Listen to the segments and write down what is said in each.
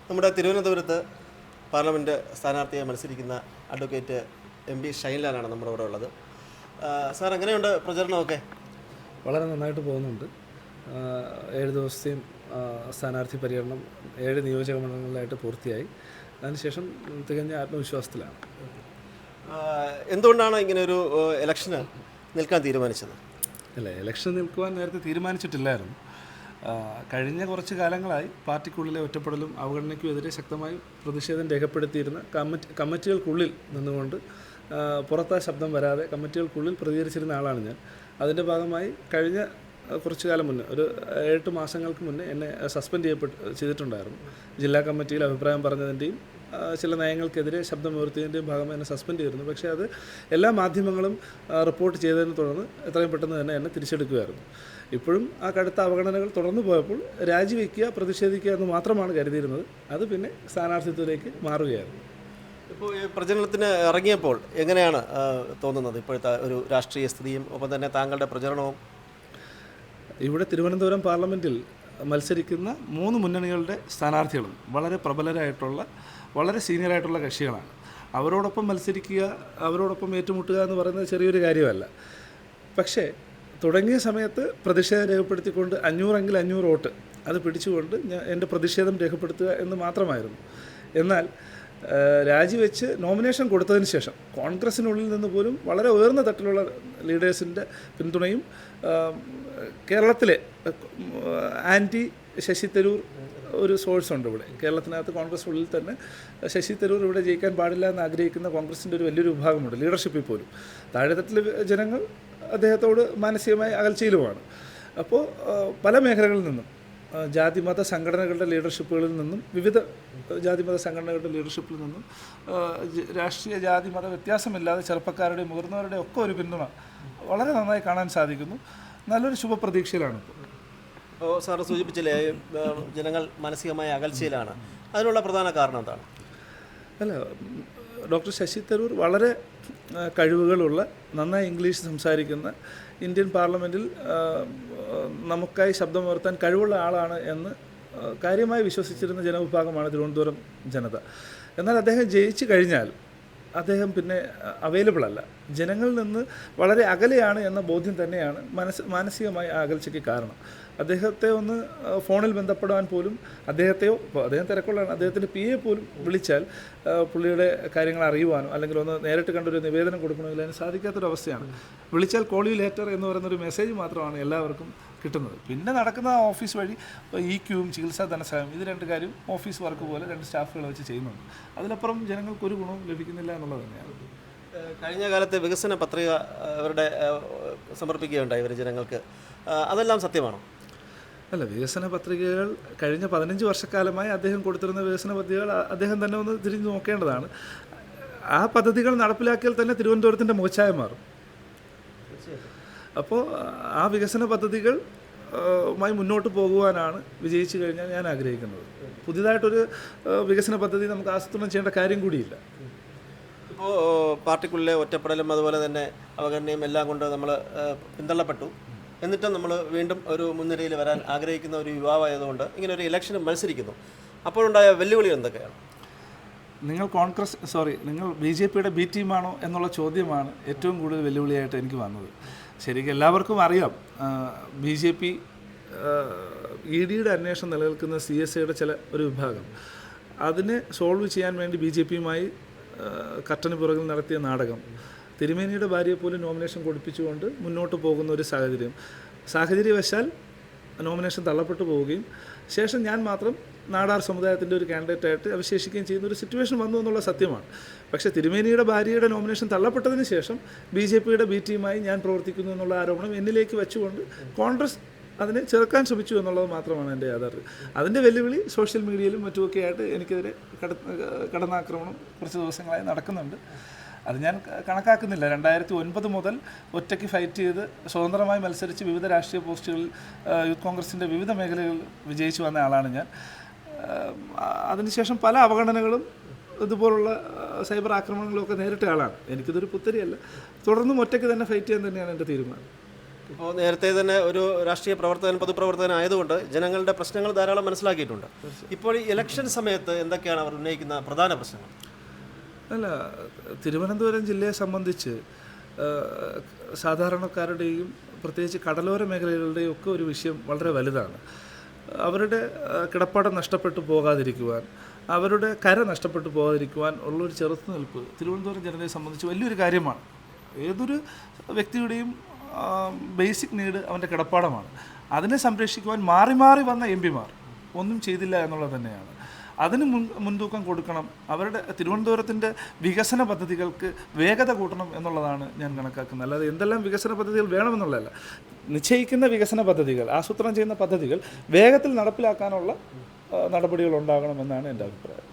നമ്മുടെ തിരുവനന്തപുരത്ത് പാർലമെൻറ്റ് സ്ഥാനാർത്ഥിയെ മത്സരിക്കുന്ന അഡ്വക്കേറ്റ് എം പി ഷൈൻലാലാണ് നമ്മുടെ ഇവിടെ ഉള്ളത്. സാർ, എങ്ങനെയുണ്ട് പ്രചരണമൊക്കെ? വളരെ നന്നായിട്ട് പോകുന്നുണ്ട്. 7 ദിവസത്തെയും സ്ഥാനാർത്ഥി പര്യടനം 7 നിയോജക മണ്ഡലങ്ങളിലായിട്ട് പൂർത്തിയായി. അതിനുശേഷം തികഞ്ഞ ആത്മവിശ്വാസത്തിലാണ്. എന്തുകൊണ്ടാണ് ഇങ്ങനെ ഒരു ഇലക്ഷന് നിൽക്കാൻ തീരുമാനിച്ചത്? അല്ല, ഇലക്ഷൻ നിൽക്കുവാൻ നേരത്തെ തീരുമാനിച്ചിട്ടില്ലായിരുന്നു. കഴിഞ്ഞ കുറച്ച് കാലങ്ങളായി പാർട്ടിക്കുള്ളിലെ ഒറ്റപ്പെടലും അവഗണനയ്ക്കും എതിരെ ശക്തമായി പ്രതിഷേധം രേഖപ്പെടുത്തിയിരുന്ന കമ്മിറ്റികൾക്കുള്ളിൽ നിന്നുകൊണ്ട് പുറത്താ ശബ്ദം വരാതെ കമ്മിറ്റികൾക്കുള്ളിൽ പ്രതികരിച്ചിരുന്ന ആളാണ് ഞാൻ. അതിൻ്റെ ഭാഗമായി കഴിഞ്ഞ കുറച്ചു കാലം മുന്നേ, ഒരു 8 മാസങ്ങൾക്ക് മുന്നേ എന്നെ സസ്പെൻഡ് ചെയ്തിട്ടുണ്ടായിരുന്നു. ജില്ലാ കമ്മിറ്റിയിൽ അഭിപ്രായം പറഞ്ഞതിൻ്റെയും ചില നയങ്ങൾക്കെതിരെ ശബ്ദമുയർത്തിയതിൻ്റെയും ഭാഗമായി എന്നെ സസ്പെൻഡ് ചെയ്തിരുന്നു. പക്ഷേ അത് എല്ലാ മാധ്യമങ്ങളും റിപ്പോർട്ട് ചെയ്തതിനെ തുടർന്ന് എത്രയും പെട്ടെന്ന് തന്നെ എന്നെ തിരിച്ചെടുക്കുകയായിരുന്നു. ഇപ്പോഴും ആ കടുത്ത അവഗണനകൾ തുടർന്നു പോയപ്പോൾ രാജിവെക്കുക, പ്രതിഷേധിക്കുക എന്ന് മാത്രമാണ് കരുതിയിരുന്നത്. അത് പിന്നെ സ്ഥാനാർത്ഥിത്വത്തിലേക്ക് മാറുകയായിരുന്നു. ഇപ്പോൾ ഈ പ്രചരണത്തിന് ഇറങ്ങിയപ്പോൾ എങ്ങനെയാണ് തോന്നുന്നത് ഇപ്പോഴത്തെ ഒരു രാഷ്ട്രീയ സ്ഥിതിയും ഒപ്പം തന്നെ താങ്കളുടെ പ്രചരണവും? ഇവിടെ തിരുവനന്തപുരം പാർലമെൻറ്റിൽ മത്സരിക്കുന്ന 3 മുന്നണികളുടെ സ്ഥാനാർത്ഥികളും വളരെ പ്രബലരായിട്ടുള്ള, വളരെ സീനിയറായിട്ടുള്ള കക്ഷികളാണ്. അവരോടൊപ്പം മത്സരിക്കുക, അവരോടൊപ്പം ഏറ്റുമുട്ടുക എന്ന് പറയുന്നത് ചെറിയൊരു കാര്യമല്ല. പക്ഷേ തുടങ്ങിയ സമയത്ത് പ്രതിഷേധം രേഖപ്പെടുത്തിക്കൊണ്ട് 500 എങ്കിൽ 500 വോട്ട് അത് പിടിച്ചുകൊണ്ട് എൻ്റെ പ്രതിഷേധം രേഖപ്പെടുത്തുക എന്ന് മാത്രമായിരുന്നു. എന്നാൽ രാജിവെച്ച് നോമിനേഷൻ കൊടുത്തതിന് ശേഷം കോൺഗ്രസിനുള്ളിൽ നിന്ന് പോലും വളരെ ഉയർന്ന തട്ടിലുള്ള ലീഡേഴ്സിൻ്റെ പിന്തുണയും കേരളത്തിലെ ആൻറ്റി ശശി തരൂർ ഒരു സോഴ്സ് ഉണ്ട് ഇവിടെ. കേരളത്തിനകത്ത് കോൺഗ്രസിനുള്ളിൽ തന്നെ ശശി തരൂർ ഇവിടെ ജയിക്കാൻ പാടില്ല എന്ന് ആഗ്രഹിക്കുന്ന കോൺഗ്രസിൻ്റെ ഒരു വലിയൊരു വിഭാഗമുണ്ട്, ലീഡർഷിപ്പിൽ പോലും. താഴെത്തട്ടിലെ ജനങ്ങൾ അദ്ദേഹത്തോട് മാനസികമായി അകൽച്ചയിലുമാണ്. അപ്പോൾ പല മേഖലകളിൽ നിന്നും, ജാതിമത സംഘടനകളുടെ ലീഡർഷിപ്പുകളിൽ നിന്നും, വിവിധ ജാതിമത സംഘടനകളുടെ ലീഡർഷിപ്പിൽ നിന്നും, രാഷ്ട്രീയ ജാതിമത വ്യത്യാസമില്ലാതെ ചെറുപ്പക്കാരുടെ മുതിർന്നവരുടെ ഒക്കെ ഒരു പിന്തുണ വളരെ നന്നായി കാണാൻ സാധിക്കുന്നു. നല്ലൊരു ശുഭപ്രതീക്ഷയിലാണ് ഇപ്പോൾ. ഇപ്പോൾ സാറ് സൂചിപ്പിച്ചില്ലേ, ജനങ്ങൾ മാനസികമായ അകൽച്ചയിലാണ്. അതിനുള്ള പ്രധാന കാരണം എന്താണ്? അല്ല, ഡോക്ടർ ശശി തരൂർ വളരെ കഴിവുകളുള്ള, നന്നായി ഇംഗ്ലീഷ് സംസാരിക്കുന്ന, ഇന്ത്യൻ പാർലമെൻറ്റിൽ നമുക്കായി ശബ്ദമുയർത്താൻ കഴിവുള്ള ആളാണ് എന്ന് കാര്യമായി വിശ്വസിച്ചിരുന്ന ജനവിഭാഗമാണ് തിരുവനന്തപുരം ജനത. എന്നാൽ അദ്ദേഹം ജയിച്ചു കഴിഞ്ഞാൽ അദ്ദേഹം പിന്നെ അവൈലബിൾ അല്ല, ജനങ്ങളിൽ നിന്ന് വളരെ അകലെയാണ് എന്ന ബോധ്യം തന്നെയാണ് മാനസികമായി ആ അകൽച്ചയ്ക്ക് കാരണം. അദ്ദേഹത്തെ ഒന്ന് ഫോണിൽ ബന്ധപ്പെടാൻ പോലും അദ്ദേഹത്തെയോ, അദ്ദേഹം തിരക്കുള്ളതാണ്, അദ്ദേഹത്തിൻ്റെ PA പോലും വിളിച്ചാൽ പുള്ളിയുടെ കാര്യങ്ങൾ അറിയുവാനോ അല്ലെങ്കിൽ ഒന്ന് നേരിട്ട് കണ്ടൊരു നിവേദനം കൊടുക്കണമെങ്കിൽ അതിന് സാധിക്കാത്തൊരവസ്ഥയാണ്. വിളിച്ചാൽ കോൾ യു ലേറ്റർ എന്ന് പറയുന്നൊരു മെസ്സേജ് മാത്രമാണ് എല്ലാവർക്കും കിട്ടുന്നത്. പിന്നെ നടക്കുന്ന ഓഫീസ് വഴി EQയും ചികിത്സാ ധനസഹായം, ഇത് 2 കാര്യം ഓഫീസ് വർക്ക് പോലെ 2 സ്റ്റാഫുകളെ വെച്ച് ചെയ്യുന്നുണ്ട്. അതിനപ്പുറം ജനങ്ങൾക്കൊരു ഗുണവും ലഭിക്കുന്നില്ല എന്നുള്ളത് തന്നെയാണ്. കഴിഞ്ഞ കാലത്തെ വികസന പത്രിക അവരുടെ സമർപ്പിക്കുകയുണ്ടായി ഇവർ ജനങ്ങൾക്ക്, അതെല്ലാം സത്യമാണോ? അല്ല, വികസന പത്രികകൾ കഴിഞ്ഞ 15 വർഷക്കാലമായി അദ്ദേഹം കൊടുത്തിരുന്ന വികസന പദ്ധതികൾ അദ്ദേഹം തന്നെ ഒന്ന് തിരിഞ്ഞു നോക്കേണ്ടതാണ്. ആ പദ്ധതികൾ നടപ്പിലാക്കിയാൽ തന്നെ തിരുവനന്തപുരത്തിൻ്റെ മുഖച്ഛായ മാറും. അപ്പോൾ ആ വികസന പദ്ധതികൾ മായി മുന്നോട്ട് പോകുവാനാണ് വിജയിച്ചു കഴിഞ്ഞാൽ ഞാൻ ആഗ്രഹിക്കുന്നത്. പുതിയതായിട്ടൊരു വികസന പദ്ധതി നമുക്ക് ആസൂത്രണം ചെയ്യേണ്ട കാര്യം കൂടിയില്ല. ഇപ്പോൾ പാർട്ടിക്കുള്ളിലെ ഒറ്റപ്പെടലും അതുപോലെ തന്നെ അവഗണനയും എല്ലാം കൊണ്ട് നമ്മൾ പിന്തള്ളപ്പെട്ടു. എന്നിട്ടും നമ്മൾ വീണ്ടും ഒരു മുൻനിരയിൽ വരാൻ ആഗ്രഹിക്കുന്ന ഒരു യുവാവായതുകൊണ്ട് ഇങ്ങനെ ഒരു ഇലക്ഷന് മത്സരിക്കുന്നു. അപ്പോഴുണ്ടായ വെല്ലുവിളി എന്തൊക്കെയാണ്? നിങ്ങൾ നിങ്ങൾ BJPയുടെ B ടീമാണോ എന്നുള്ള ചോദ്യമാണ് ഏറ്റവും കൂടുതൽ വെല്ലുവിളിയായിട്ട് എനിക്ക് വന്നത്. ശരിക്കും എല്ലാവർക്കും അറിയാം, BJP EDയുടെ അന്വേഷണം നിലനിൽക്കുന്ന CSIയുടെ ഒരു വിഭാഗം അതിനെ സോൾവ് ചെയ്യാൻ വേണ്ടി BJPയുമായി കർട്ടന് പുറകിൽ നടത്തിയ നാടകം, തിരുമേനിയുടെ ഭാര്യയെ പോലും നോമിനേഷൻ കൊടുപ്പിച്ചുകൊണ്ട് മുന്നോട്ട് പോകുന്ന ഒരു സാഹചര്യവശാൽ നോമിനേഷൻ തള്ളപ്പെട്ടു പോവുകയും ശേഷം ഞാൻ മാത്രം നാടാർ സമുദായത്തിൻ്റെ ഒരു കാൻഡിഡേറ്റായിട്ട് അവശേഷിക്കുകയും ചെയ്യുന്ന ഒരു സിറ്റുവേഷൻ വന്നു എന്നുള്ള സത്യമാണ്. പക്ഷേ തിരുമേനിയുടെ ഭാര്യയുടെ നോമിനേഷൻ തള്ളപ്പെട്ടതിന് ശേഷം BJPയുടെ B ടീമായി ഞാൻ പ്രവർത്തിക്കുന്നു എന്നുള്ള ആരോപണം എന്നിലേക്ക് വെച്ചുകൊണ്ട് കോൺഗ്രസ് അതിനെ ചെറുക്കാൻ ശ്രമിച്ചു എന്നുള്ളത് മാത്രമാണ് എൻ്റെ യാഥാർത്ഥ്യം. അതിൻ്റെ വെല്ലുവിളി സോഷ്യൽ മീഡിയയിലും മറ്റുമൊക്കെ ആയിട്ട് എനിക്കെതിരെ കടന്നാക്രമണം കുറച്ച് ദിവസങ്ങളായി നടക്കുന്നുണ്ട്. അത് ഞാൻ കണക്കാക്കുന്നില്ല. 2009 മുതൽ ഒറ്റയ്ക്ക് ഫൈറ്റ് ചെയ്ത് സ്വതന്ത്രമായി മത്സരിച്ച് വിവിധ രാഷ്ട്രീയ പോസ്റ്റുകളിൽ യൂത്ത് കോൺഗ്രസിൻ്റെ വിവിധ മേഖലകളിൽ വിജയിച്ചു വന്ന ആളാണ് ഞാൻ. അതിനുശേഷം പല അവഗണനകളും ഇതുപോലുള്ള സൈബർ ആക്രമണങ്ങളൊക്കെ നേരിട്ട ആളാണ്. എനിക്കിതൊരു പുത്തരിയല്ല. തുടർന്നും ഒറ്റയ്ക്ക് തന്നെ ഫൈറ്റ് ചെയ്യാൻ തന്നെയാണ് എൻ്റെ തീരുമാനം. ഇപ്പോൾ നേരത്തെ തന്നെ ഒരു രാഷ്ട്രീയ പ്രവർത്തകൻ പൊതുപ്രവർത്തകൻ ആയതുകൊണ്ട് ജനങ്ങളുടെ പ്രശ്നങ്ങൾ ധാരാളം മനസ്സിലാക്കിയിട്ടുണ്ട്. ഇപ്പോൾ ഈ ഇലക്ഷൻ സമയത്ത് എന്തൊക്കെയാണ് അവർ ഉന്നയിക്കുന്ന പ്രധാന പ്രശ്നങ്ങൾ? അല്ല, തിരുവനന്തപുരം ജില്ലയെ സംബന്ധിച്ച് സാധാരണക്കാരുടെയും പ്രത്യേകിച്ച് കടലോര മേഖലകളുടെയും ഒക്കെ ഒരു വിഷയം വളരെ വലുതാണ്. അവരുടെ കിടപ്പാടം നഷ്ടപ്പെട്ടു പോകാതിരിക്കുവാൻ, അവരുടെ കര നഷ്ടപ്പെട്ടു പോകാതിരിക്കുവാൻ ഉള്ളൊരു ചെറുത്തുനിൽപ്പ് തിരുവനന്തപുരം ജനതയെ സംബന്ധിച്ച് വലിയൊരു കാര്യമാണ്. ഏതൊരു വ്യക്തിയുടെയും ബേസിക് നീഡ് അവൻ്റെ കിടപ്പാടമാണ്. അതിനെ സംരക്ഷിക്കുവാൻ മാറി മാറി വന്ന എം പിമാർ ഒന്നും ചെയ്തില്ല എന്നുള്ളത് തന്നെയാണ്. അതിന് മുൻതൂക്കം കൊടുക്കണം. അവരുടെ തിരുവനന്തപുരത്തിൻ്റെ വികസന പദ്ധതികൾക്ക് വേഗത കൂട്ടണം എന്നുള്ളതാണ് ഞാൻ കണക്കാക്കുന്നത്. അല്ലാതെ എന്തെല്ലാം വികസന പദ്ധതികൾ വേണമെന്നുള്ളതല്ല, നിശ്ചയിക്കുന്ന വികസന പദ്ധതികൾ, ആസൂത്രണം ചെയ്യുന്ന പദ്ധതികൾ വേഗത്തിൽ നടപ്പിലാക്കാനുള്ള നടപടികൾ ഉണ്ടാകണമെന്നാണ് എൻ്റെ അഭിപ്രായം.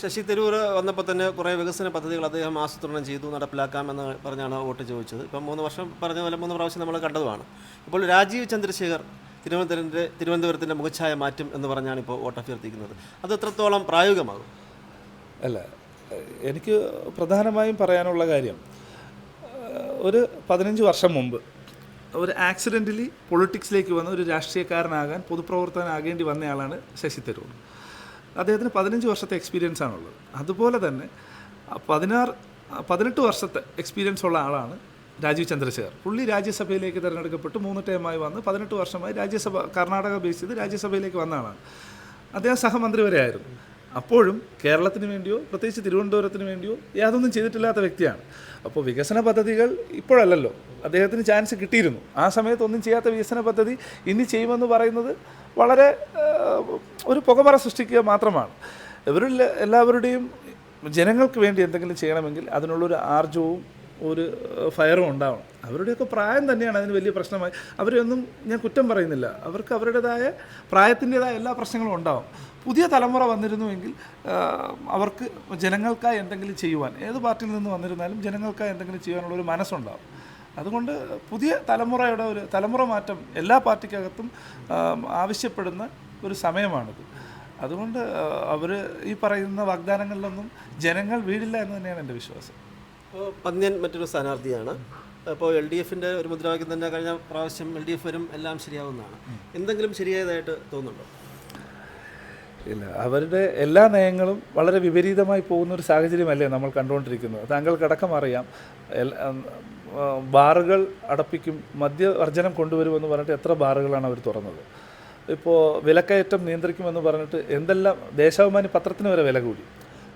ശശി തരൂർ വന്നപ്പോൾ തന്നെ കുറേ വികസന പദ്ധതികൾ അദ്ദേഹം ആസൂത്രണം ചെയ്തു, നടപ്പിലാക്കാമെന്ന് പറഞ്ഞാണ് വോട്ട് ചോദിച്ചത്. ഇപ്പം 3 വർഷം പറഞ്ഞ പോലെ 3 പ്രാവശ്യം നമ്മൾ കണ്ടതുമാണ്. ഇപ്പോൾ രാജീവ് ചന്ദ്രശേഖർ തിരുവനന്തപുരത്തിൻ്റെ മുഖച്ഛായ മാറ്റും എന്ന് പറഞ്ഞാണ് ഇപ്പോൾ വോട്ട് അഭ്യർത്ഥിക്കുന്നത്. അത് എത്രത്തോളം പ്രായോഗികമാകും? അല്ല, എനിക്ക് പ്രധാനമായും പറയാനുള്ള കാര്യം, ഒരു 15 വർഷം മുമ്പ് ഒരു ആക്സിഡൻ്റലി പൊളിറ്റിക്സിലേക്ക് വന്ന ഒരു രാഷ്ട്രീയക്കാരനാകാൻ, പൊതുപ്രവർത്തകനാകേണ്ടി വന്നയാളാണ് ശശി തരൂർ. അദ്ദേഹത്തിന് 15 വർഷത്തെ എക്സ്പീരിയൻസ് ആണുള്ളത്. അതുപോലെ തന്നെ 18 വർഷത്തെ എക്സ്പീരിയൻസ് ഉള്ള ആളാണ് രാജീവ് ചന്ദ്രശേഖർ. പുള്ളി രാജ്യസഭയിലേക്ക് തിരഞ്ഞെടുക്കപ്പെട്ട് 3 ടൈമായി വന്ന് 18 വർഷമായി കർണാടക ബേസ് ചെയ്ത് രാജ്യസഭയിലേക്ക് വന്ന ആളാണ്. അദ്ദേഹം സഹമന്ത്രി വരെ ആയിരുന്നു. അപ്പോഴും കേരളത്തിന് വേണ്ടിയോ പ്രത്യേകിച്ച് തിരുവനന്തപുരത്തിന് വേണ്ടിയോ യാതൊന്നും ചെയ്തിട്ടില്ലാത്ത വ്യക്തിയാണ്. അപ്പോൾ വികസന പദ്ധതികൾ ഇപ്പോഴല്ലല്ലോ, അദ്ദേഹത്തിന് ചാൻസ് കിട്ടിയിരുന്നു. ആ സമയത്ത് ഒന്നും ചെയ്യാത്ത വികസന പദ്ധതി ഇനി ചെയ്യുമെന്ന് പറയുന്നത് വളരെ ഒരു പുകമറ സൃഷ്ടിക്കുക മാത്രമാണ്. ഇവരിൽ എല്ലാവരുടെയും ജനങ്ങൾക്ക് വേണ്ടി എന്തെങ്കിലും ചെയ്യണമെങ്കിൽ അതിനുള്ളൊരു ആർജവും ഒരു ഫയറും ഉണ്ടാവണം. അവരുടെയൊക്കെ പ്രായം തന്നെയാണ് അതിന് വലിയ പ്രശ്നമായി. അവരെയൊന്നും ഞാൻ കുറ്റം പറയുന്നില്ല. അവർക്ക് അവരുടേതായ പ്രായത്തിൻ്റെതായ എല്ലാ പ്രശ്നങ്ങളും ഉണ്ടാവും. പുതിയ തലമുറ വന്നിരുന്നുവെങ്കിൽ അവർക്ക് ജനങ്ങൾക്കായി എന്തെങ്കിലും ചെയ്യുവാൻ, ഏത് പാർട്ടിയിൽ നിന്ന് വന്നിരുന്നാലും ജനങ്ങൾക്കായി എന്തെങ്കിലും ചെയ്യാനുള്ളൊരു മനസ്സുണ്ടാവും. അതുകൊണ്ട് പുതിയ തലമുറയുടെ ഒരു തലമുറ മാറ്റം എല്ലാ പാർട്ടിക്കകത്തും ആവശ്യപ്പെടുന്ന ഒരു സമയമാണിത്. അതുകൊണ്ട് അവർ ഈ പറയുന്ന വാഗ്ദാനങ്ങളിലൊന്നും ജനങ്ങൾ വീഴില്ല എന്ന് തന്നെയാണ് എൻ്റെ വിശ്വാസം. ഇപ്പോൾ പന്ന്യൻ മറ്റൊരു സ്ഥാനാർത്ഥിയാണ്. ഇപ്പോൾ LDFൻ്റെ ഒരു മുദ്രാവാക്യം തന്നെ കഴിഞ്ഞ പ്രാവശ്യം LDF വരും എല്ലാം ശരിയാവുന്നതാണ്. എന്തെങ്കിലും ശരിയായതായിട്ട് തോന്നുന്നുണ്ടോ? ഇല്ല, അവരുടെ എല്ലാ നയങ്ങളും വളരെ വിപരീതമായി പോകുന്ന ഒരു സാഹചര്യമല്ലേ നമ്മൾ കണ്ടുകൊണ്ടിരിക്കുന്നത്. താങ്കൾക്കടക്കം അറിയാം, ബാറുകൾ അടപ്പിക്കും, മദ്യവർജനം കൊണ്ടുവരുമെന്ന് പറഞ്ഞിട്ട് എത്ര ബാറുകളാണ് അവർ തുറന്നത്. ഇപ്പോൾ വിലക്കയറ്റം നിയന്ത്രിക്കുമെന്ന് പറഞ്ഞിട്ട് എന്തെല്ലാം, ദേശാഭിമാനി പത്രത്തിന് വരെ വില കൂടി.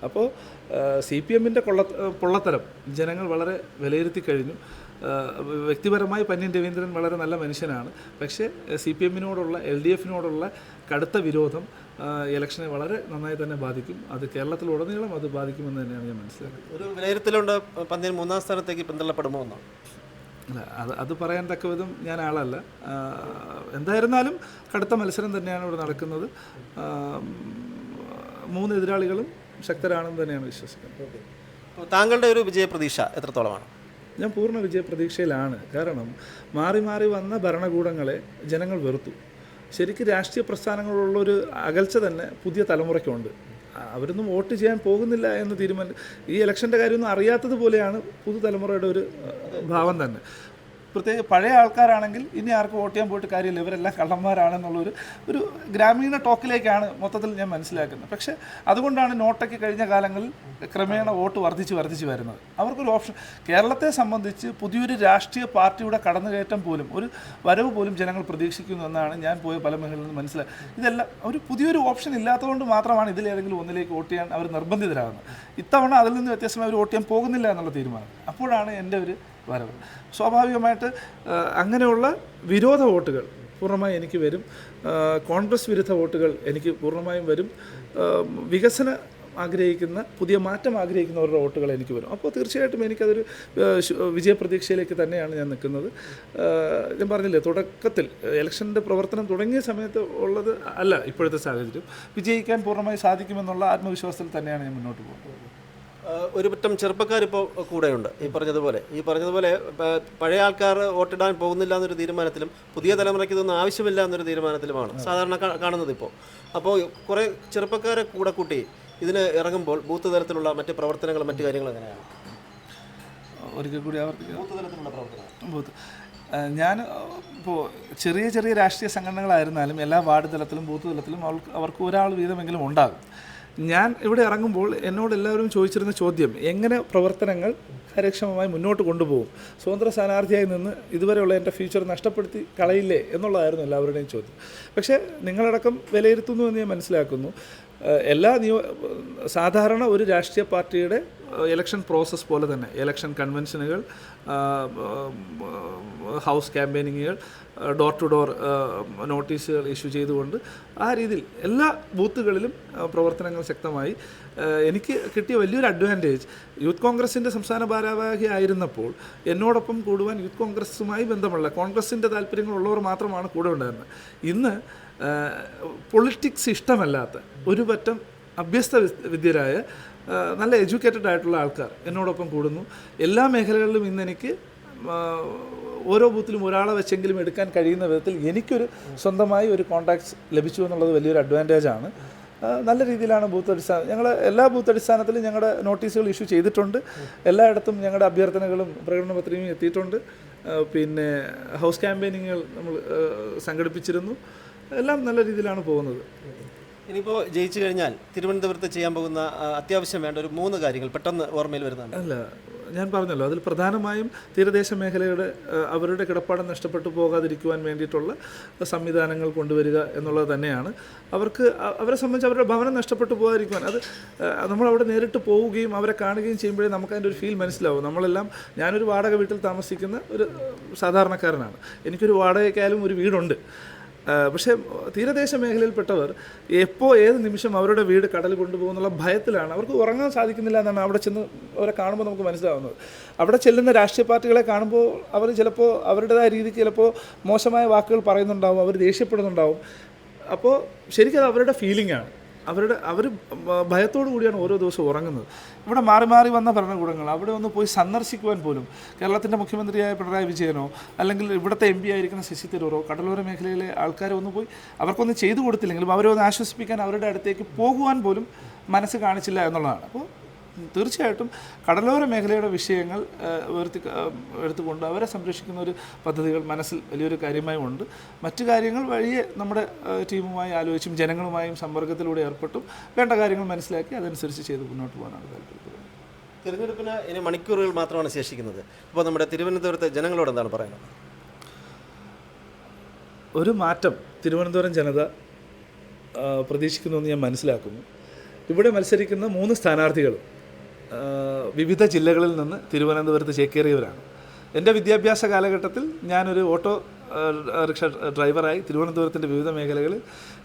അപ്പോൾ CPMൻ്റെ പൊള്ളത്തരം ജനങ്ങൾ വളരെ വിലയിരുത്തി കഴിഞ്ഞു. വ്യക്തിപരമായി പന്ന്യൻ രവീന്ദ്രൻ വളരെ നല്ല മനുഷ്യനാണ്. പക്ഷേ CPMനോടുള്ള LDFനോടുള്ള കടുത്ത വിരോധം ഇലക്ഷനെ വളരെ നന്നായി തന്നെ ബാധിക്കും. അത് കേരളത്തിലുടനീളം അത് ബാധിക്കുമെന്ന് തന്നെയാണ് ഞാൻ മനസ്സിലാക്കുന്നത്. ഒരു വിലയിരുത്തലുണ്ട് പന്ന്യൻ 3ാം സ്ഥാനത്തേക്ക് പിന്തള്ളപ്പെടുമോ എന്നാണ്. അല്ല, അത് പറയാൻ തക്ക വിധം ഞാൻ ആളല്ല. എന്തായിരുന്നാലും കടുത്ത മത്സരം തന്നെയാണ് ഇവിടെ നടക്കുന്നത്. 3 എതിരാളികളും ശക്തരാണെന്ന് തന്നെയാണ് വിശ്വസിക്കുന്നത്. താങ്കളുടെ ഒരു വിജയപ്രതീക്ഷ എത്രത്തോളമാണ്? ഞാൻ പൂർണ്ണ വിജയപ്രതീക്ഷയിലാണ്. കാരണം മാറി മാറി വന്ന ഭരണകൂടങ്ങളെ ജനങ്ങൾ വെറുത്തു. ശരിക്കും രാഷ്ട്രീയ പ്രസ്ഥാനങ്ങളുള്ളൊരു അകൽച്ച തന്നെ പുതിയ തലമുറയ്ക്കുണ്ട്. അവരൊന്നും വോട്ട് ചെയ്യാൻ പോകുന്നില്ല എന്ന് തീരുമാനം, ഈ ഇലക്ഷൻ്റെ കാര്യമൊന്നും അറിയാത്തതുപോലെയാണ് പുതുതലമുറയുടെ ഒരു ഭാവം തന്നെ. പ്രത്യേകിച്ച് പഴയ ആൾക്കാരാണെങ്കിൽ ഇനി ആർക്കും വോട്ട് ചെയ്യാൻ പോയിട്ട് കാര്യമില്ല, ഇവരെല്ലാം കള്ളന്മാരാണെന്നുള്ളൊരു ഗ്രാമീണ ടോക്കിലേക്കാണ് മൊത്തത്തിൽ ഞാൻ മനസ്സിലാക്കുന്നത്. പക്ഷേ അതുകൊണ്ടാണ് നോട്ടയ്ക്ക് കഴിഞ്ഞ കാലങ്ങളിൽ ക്രമേണ വോട്ട് വർദ്ധിച്ച് വരുന്നത്. അവർക്കൊരു ഓപ്ഷൻ, കേരളത്തെ സംബന്ധിച്ച് പുതിയൊരു രാഷ്ട്രീയ പാർട്ടിയുടെ കടന്നുകയറ്റം പോലും, ഒരു വരവ് പോലും ജനങ്ങൾ പ്രതീക്ഷിക്കുന്നു എന്നാണ് ഞാൻ പോയ പല മേഖലകളിൽ നിന്ന് മനസ്സിലായത്. ഇതെല്ലാം ഒരു പുതിയൊരു ഓപ്ഷൻ ഇല്ലാത്തതുകൊണ്ട് മാത്രമാണ് ഇതിലേതെങ്കിലും ഒന്നിലേക്ക് വോട്ട് ചെയ്യാൻ അവർ നിർബന്ധിതരാകുന്നത്. ഇത്തവണ അതിൽ നിന്ന് വ്യത്യസ്തമായി അവർ വോട്ട് ചെയ്യാൻ പോകുന്നില്ല എന്നുള്ള തീരുമാനം. അപ്പോഴാണ് എൻ്റെ ഒരു വരവ്. സ്വാഭാവികമായിട്ട് അങ്ങനെയുള്ള വിരോധ വോട്ടുകൾ പൂർണ്ണമായി എനിക്ക് വരും. കോൺഗ്രസ് വിരുദ്ധ വോട്ടുകൾ എനിക്ക് പൂർണ്ണമായും വരും. വികസന ആഗ്രഹിക്കുന്ന, പുതിയ മാറ്റം ആഗ്രഹിക്കുന്നവരുടെ വോട്ടുകൾ എനിക്ക് വരും. അപ്പോൾ തീർച്ചയായിട്ടും എനിക്കതൊരു വിജയപ്രതീക്ഷയിലേക്ക് തന്നെയാണ് ഞാൻ നിൽക്കുന്നത്. ഞാൻ പറഞ്ഞില്ലേ, തുടക്കത്തിൽ ഇലക്ഷൻ്റെ പ്രവർത്തനം തുടങ്ങിയ സമയത്ത് ഉള്ളത് അല്ല ഇപ്പോഴത്തെ സാഹചര്യം. വിജയിക്കാൻ പൂർണ്ണമായി സാധിക്കുമെന്നുള്ള ആത്മവിശ്വാസത്തിൽ തന്നെയാണ് ഞാൻ മുന്നോട്ട് പോകുന്നത്. ഒരു പറ്റം ചെറുപ്പക്കാരിപ്പോൾ കൂടെയുണ്ട്. ഈ പറഞ്ഞതുപോലെ പഴയ ആൾക്കാർ വോട്ടിടാൻ പോകുന്നില്ല എന്നൊരു തീരുമാനത്തിലും പുതിയ തലമുറയ്ക്ക് ഇതൊന്നും ആവശ്യമില്ല എന്നൊരു തീരുമാനത്തിലുമാണ് സാധാരണ കാണുന്നത് ഇപ്പോൾ. അപ്പോൾ കുറേ ചെറുപ്പക്കാരെ കൂടെ കൂട്ടി ഇതിന് ഇറങ്ങുമ്പോൾ ബൂത്ത് തലത്തിലുള്ള മറ്റ് പ്രവർത്തനങ്ങളും മറ്റു കാര്യങ്ങളും എങ്ങനെയാണ്? ഒരിക്കൽ കൂടി ബൂത്ത് തലത്തിലുള്ള പ്രവർത്തനം. ഞാൻ ഇപ്പോൾ ചെറിയ ചെറിയ രാഷ്ട്രീയ സംഘടനകളായിരുന്നാലും എല്ലാ വാർഡ് തലത്തിലും ബൂത്ത് തലത്തിലും അവർക്ക് ഒരാൾ വീതമെങ്കിലും ഉണ്ടാകും. ഞാൻ ഇവിടെ ഇറങ്ങുമ്പോൾ എന്നോട് എല്ലാവരും ചോദിച്ചിരുന്ന ചോദ്യം, എങ്ങനെ പ്രവർത്തനങ്ങൾ കാര്യക്ഷമമായി മുന്നോട്ട് കൊണ്ടുപോകും, സ്വതന്ത്ര സ്ഥാനാർത്ഥിയായി നിന്ന് ഇതുവരെയുള്ള എൻ്റെ ഫ്യൂച്ചർ നഷ്ടപ്പെടുത്തി കളയില്ലേ എന്നുള്ളതായിരുന്നു എല്ലാവരുടെയും ചോദ്യം. പക്ഷേ നിങ്ങളടക്കം വിലയിരുത്തുന്നു എന്ന് ഞാൻ മനസ്സിലാക്കുന്നു. സാധാരണ ഒരു രാഷ്ട്രീയ പാർട്ടിയുടെ ഇലക്ഷൻ പ്രോസസ്സ് പോലെ തന്നെ ഇലക്ഷൻ കൺവെൻഷനുകൾ, ഹൗസ് ക്യാമ്പയിനിങ്ങുകൾ, ഡോർ ടു ഡോർ നോട്ടീസുകൾ ഇഷ്യൂ ചെയ്തുകൊണ്ട് ആ രീതിയിൽ എല്ലാ ബൂത്തുകളിലും പ്രവർത്തനങ്ങൾ ശക്തമായി. എനിക്ക് കിട്ടിയ വലിയൊരു അഡ്വാൻറ്റേജ്, യൂത്ത് കോൺഗ്രസിൻ്റെ സംസ്ഥാന ഭാരവാഹി ആയിരുന്നപ്പോൾ എന്നോടൊപ്പം കൂടുവാൻ യൂത്ത് കോൺഗ്രസുമായി ബന്ധമുള്ള കോൺഗ്രസിൻ്റെ താല്പര്യങ്ങളുള്ളവർ മാത്രമാണ് കൂടെ ഉണ്ടായിരുന്നത്. ഇന്ന് പൊളിറ്റിക്സ് ഇഷ്ടമല്ലാത്ത ഒരു പറ്റം അഭ്യസ്ത വിദ്യരായ നല്ല എഡ്യൂക്കേറ്റഡ് ആയിട്ടുള്ള ആൾക്കാർ എന്നോടൊപ്പം കൂടുന്നു. എല്ലാ മേഖലകളിലും ഇന്ന് എനിക്ക് ഓരോ ബൂത്തിലും ഒരാളെ വെച്ചെങ്കിലും എടുക്കാൻ കഴിയുന്ന വിധത്തിൽ എനിക്കൊരു സ്വന്തമായി ഒരു കോൺടാക്ട്സ് ലഭിച്ചു എന്നുള്ളത് വലിയൊരു അഡ്വാൻറ്റേജാണ്. നല്ല രീതിയിലാണ് ഞങ്ങൾ എല്ലാ ബൂത്ത് അടിസ്ഥാനത്തിലും ഞങ്ങളുടെ നോട്ടീസുകൾ ഇഷ്യൂ ചെയ്തിട്ടുണ്ട്. എല്ലായിടത്തും ഞങ്ങളുടെ അഭ്യർത്ഥനകളും പ്രകടന പത്രികയും എത്തിയിട്ടുണ്ട്. പിന്നെ ഹൗസ് ക്യാമ്പയിനിങ്ങുകൾ നമ്മൾ സംഘടിപ്പിച്ചിരുന്നു. എല്ലാം നല്ല രീതിയിലാണ് പോകുന്നത്. ഇനിയിപ്പോൾ ജയിച്ചു കഴിഞ്ഞാൽ തിരുവനന്തപുരത്ത് ചെയ്യാൻ പോകുന്ന അത്യാവശ്യം വേണ്ട ഒരു 3 കാര്യങ്ങൾ പെട്ടെന്ന് ഓർമ്മയിൽ വരുന്നതാണ്. അല്ല, ഞാൻ പറഞ്ഞല്ലോ, അതിൽ പ്രധാനമായും തീരദേശ മേഖലയുടെ അവരുടെ കിടപ്പാടം നഷ്ടപ്പെട്ടു പോകാതിരിക്കുവാൻ വേണ്ടിയിട്ടുള്ള സംവിധാനങ്ങൾ കൊണ്ടുവരിക എന്നുള്ളത് തന്നെയാണ്. അവരെ സംബന്ധിച്ച് അവരുടെ ഭവനം നഷ്ടപ്പെട്ടു പോകാതിരിക്കുവാൻ, അത് നമ്മളവിടെ നേരിട്ട് പോവുകയും അവരെ കാണുകയും ചെയ്യുമ്പോഴേ നമുക്കതിൻ്റെ ഒരു ഫീൽ മനസ്സിലാവും. ഞാനൊരു വാടക വീട്ടിൽ താമസിക്കുന്ന ഒരു സാധാരണക്കാരനാണ്. എനിക്കൊരു വാടകയ്ക്കായാലും ഒരു വീടുണ്ട്. പക്ഷേ തീരദേശ മേഖലയിൽപ്പെട്ടവർ ഏത് നിമിഷം അവരുടെ വീട് കടൽ കൊണ്ടുപോകുന്നുള്ള ഭയത്തിലാണ്. അവർക്ക് ഉറങ്ങാൻ സാധിക്കുന്നില്ല എന്നാണ് അവിടെ ചെന്ന് അവരെ കാണുമ്പോൾ നമുക്ക് മനസ്സിലാവുന്നത്. അവിടെ ചെല്ലുന്ന രാഷ്ട്രീയ പാർട്ടികളെ കാണുമ്പോൾ അവർ ചിലപ്പോൾ അവരുടേതായ രീതിക്ക് ചിലപ്പോൾ മോശമായ വാക്കുകൾ പറയുന്നുണ്ടാവും, അവർ ദേഷ്യപ്പെടുന്നുണ്ടാവും. അപ്പോൾ ശരിക്കും അത് അവരുടെ ഫീലിംഗാണ്. അവർ ഭയത്തോടു കൂടിയാണ് ഓരോ ദിവസവും ഉറങ്ങുന്നത്. ഇവിടെ മാറി മാറി വന്ന ഭരണകൂടങ്ങൾ അവിടെ ഒന്ന് പോയി സന്ദർശിക്കുവാൻ പോലും കേരളത്തിൻ്റെ മുഖ്യമന്ത്രിയായ പിണറായി വിജയനോ അല്ലെങ്കിൽ ഇവിടുത്തെ MP ആയിരിക്കുന്ന ശശി തരൂരോ കടലോര മേഖലയിലെ ആൾക്കാരെ ഒന്ന് പോയി അവർക്കൊന്നും ചെയ്തു കൊടുത്തില്ലെങ്കിലും അവരെ ഒന്ന് ആശ്വസിപ്പിക്കാൻ അവരുടെ അടുത്തേക്ക് പോകുവാൻ പോലും മനസ്സ് കാണിച്ചില്ല എന്നുള്ളതാണ്. അപ്പോൾ തീർച്ചയായിട്ടും കടലോര മേഖലയുടെ വിഷയങ്ങൾ എടുത്തുകൊണ്ട് അവരെ സംരക്ഷിക്കുന്ന ഒരു പദ്ധതികൾ മനസ്സിൽ വലിയൊരു കാര്യമായി ഉണ്ട്. മറ്റു കാര്യങ്ങൾ വഴിയെ നമ്മുടെ ടീമുമായി ആലോചിച്ചും ജനങ്ങളുമായും സമ്പർക്കത്തിലൂടെ ഏർപ്പെട്ടും വേണ്ട കാര്യങ്ങൾ മനസ്സിലാക്കി അതനുസരിച്ച് ചെയ്ത് മുന്നോട്ട് പോകാനാണ് താല്പര്യപ്പെടുന്നത്. തിരഞ്ഞെടുപ്പിന് ഇനി മണിക്കൂറുകൾ മാത്രമാണ് ശേഷിക്കുന്നത്. അപ്പോൾ നമ്മുടെ തിരുവനന്തപുരത്തെ ജനങ്ങളോട് എന്താണ് പറയുന്നത്? ഒരു മാറ്റം തിരുവനന്തപുരം ജനത പ്രതീക്ഷിക്കുന്നുവെന്ന് ഞാൻ മനസ്സിലാക്കുന്നു. ഇവിടെ മത്സരിക്കുന്ന 3 സ്ഥാനാർത്ഥികൾ വിവിധ ജില്ലകളിൽ നിന്ന് തിരുവനന്തപുരത്ത് ചേക്കേറിയവരാണ്. എൻ്റെ വിദ്യാഭ്യാസ കാലഘട്ടത്തിൽ ഞാനൊരു ഓട്ടോ റിക്ഷ ഡ്രൈവറായി തിരുവനന്തപുരത്തിൻ്റെ വിവിധ മേഖലകളിൽ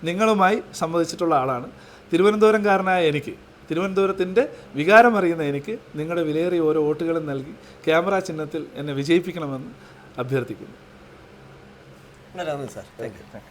നിങ്ങളുമായി സംവദിച്ചിട്ടുള്ള ആളാണ്. തിരുവനന്തപുരംകാരനായ എനിക്ക്, തിരുവനന്തപുരത്തിൻ്റെ വികാരമറിയുന്ന എനിക്ക് നിങ്ങളുടെ വിലയേറിയ ഓരോ വോട്ടുകളും നൽകി ക്യാമറ ചിഹ്നത്തിൽ എന്നെ വിജയിപ്പിക്കണമെന്ന് അഭ്യർത്ഥിക്കുന്നു. Sir, thank you.